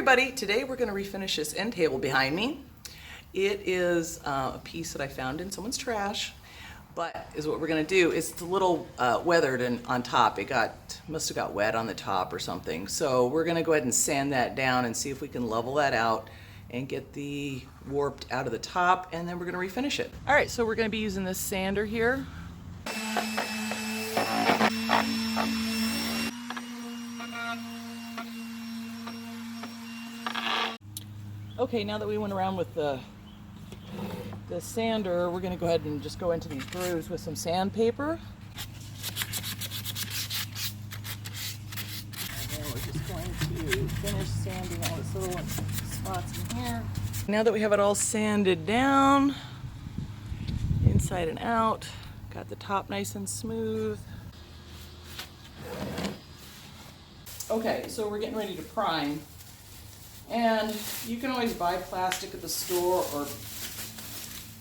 everybody, today we're going to refinish this end table behind me. It is a piece that I found in someone's trash, but is what we're going to do. It's a little weathered and on top. It must have got wet on the top or something. So we're going to go ahead and sand that down and see if we can level that out and get the warped out of the top, and then we're going to refinish it. All right, so we're going to be using this sander here. Okay, now that we went around with the sander, we're going to go ahead and just go into these grooves with some sandpaper. And then we're just going to finish sanding all these little spots in here. Now that we have it all sanded down, inside and out, got the top nice and smooth. Okay, so we're getting ready to prime. And you can always buy plastic at the store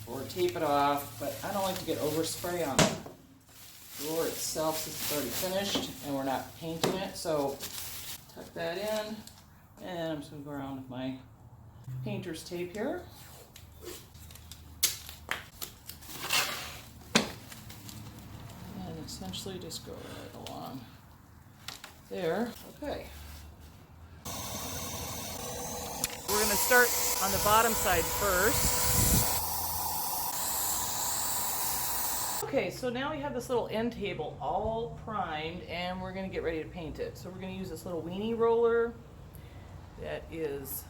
or tape it off, but I don't like to get overspray on the door itself since it's already finished and we're not painting it. So tuck that in, and I'm just going to go around with my painter's tape here. And essentially just go right along there. Okay. We're going to start on the bottom side first. Okay, so now we have this little end table all primed, and we're going to get ready to paint it. So we're going to use this little weenie roller that is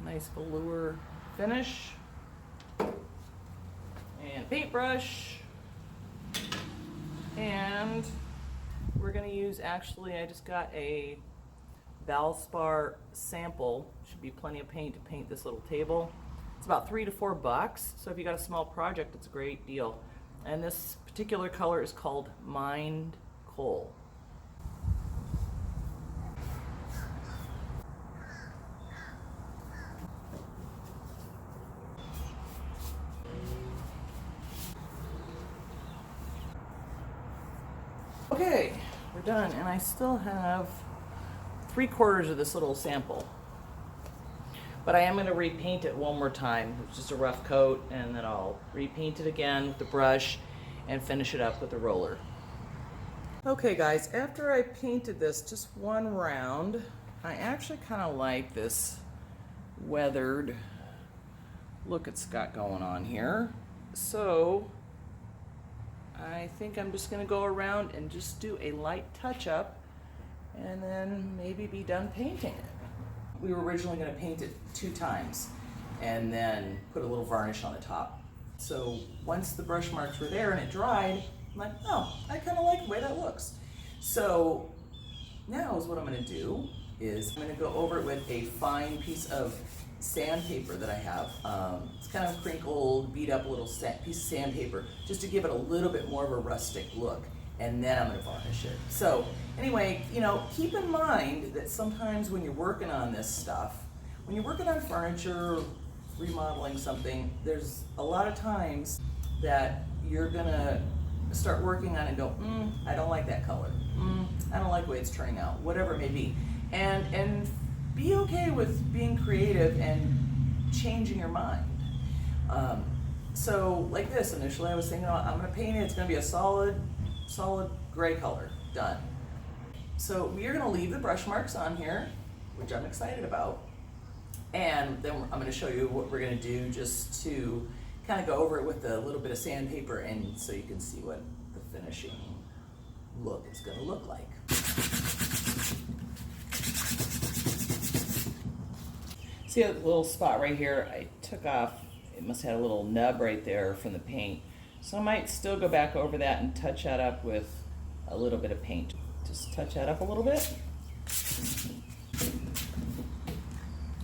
a nice velour finish, and paintbrush, and we're going to use, actually I just got a Valspar sample. Should be plenty of paint to paint this little table. It's about $3 to $4, so if you got a small project, it's a great deal. And this particular color is called Mined Coal. Okay, we're done, and I still have 3/4 of this little sample. But I am going to repaint it one more time. It's just a rough coat, and then I'll repaint it again with the brush and finish it up with the roller. Okay guys, after I painted this just one round, I actually kind of like this weathered look it's got going on here. So I think I'm just going to go around and just do a light touch-up and then maybe be done painting it. We were originally going to paint it 2 times and then put a little varnish on the top. So once the brush marks were there and it dried, I'm like, oh, I kind of like the way that looks. So now is what I'm going to do is I'm going to go over it with a fine piece of sandpaper that I have. It's kind of crinkled, beat up a little piece of sandpaper just to give it a little bit more of a rustic look. And then I'm going to varnish it. So anyway, you know, keep in mind that sometimes when you're working on this stuff, when you're working on furniture, remodeling something, there's a lot of times that you're going to start working on it and go, I don't like that color. I don't like the way it's turning out, whatever it may be. And be okay with being creative and changing your mind. So like this, initially I was thinking, oh, I'm going to paint it, it's going to be a solid gray color, done. So we're going to leave the brush marks on here, which I'm excited about, and then I'm going to show you what we're going to do just to kind of go over it with a little bit of sandpaper, and so you can see what the finishing look is going to look like. See that little spot right here? I took off, it must have had a little nub right there from the paint. So I might still go back over that and touch that up with a little bit of paint. Just touch that up a little bit.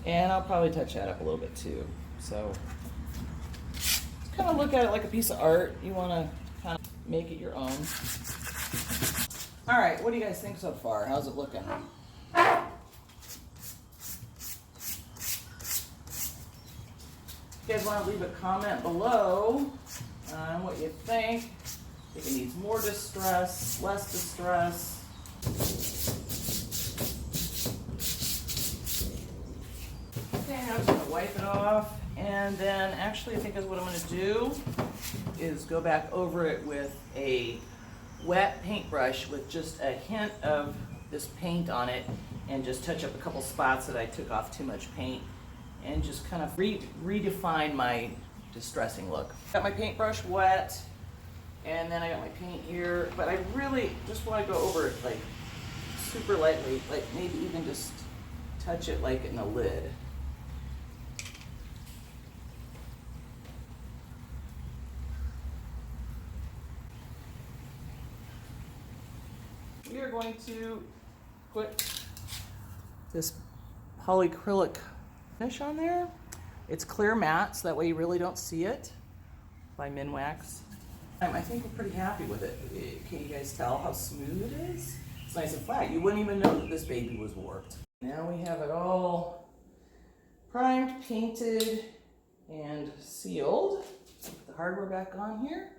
And I'll probably touch that up a little bit too. So just kind of look at it like a piece of art. You want to kind of make it your own. All right, what do you guys think so far? How's it looking? If you guys want to leave a comment below on what you think. If it needs more distress, less distress. wipe it off, and then actually I think what I'm going to do is go back over it with a wet paintbrush with just a hint of this paint on it, and just touch up a couple spots that I took off too much paint, and just kind of redefine my distressing look. Got my paintbrush wet, and then I got my paint here, but I really just want to go over it like super lightly, like maybe even just touch it like in the lid. We are going to put this polyacrylic finish on there. It's clear matte, so that way you really don't see it, by Minwax. I think we're pretty happy with it. Can you guys tell how smooth it is? It's nice and flat. You wouldn't even know that this baby was warped. Now we have it all primed, painted, and sealed. Put the hardware back on here.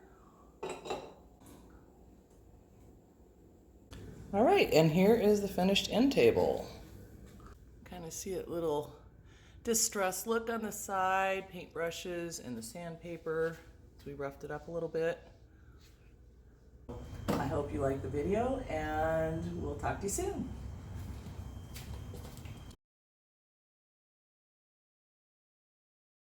All right, and here is the finished end table. Kind of see it, little distressed look on the side, paintbrushes and the sandpaper. So we roughed it up a little bit. I hope you liked the video, and we'll talk to you soon.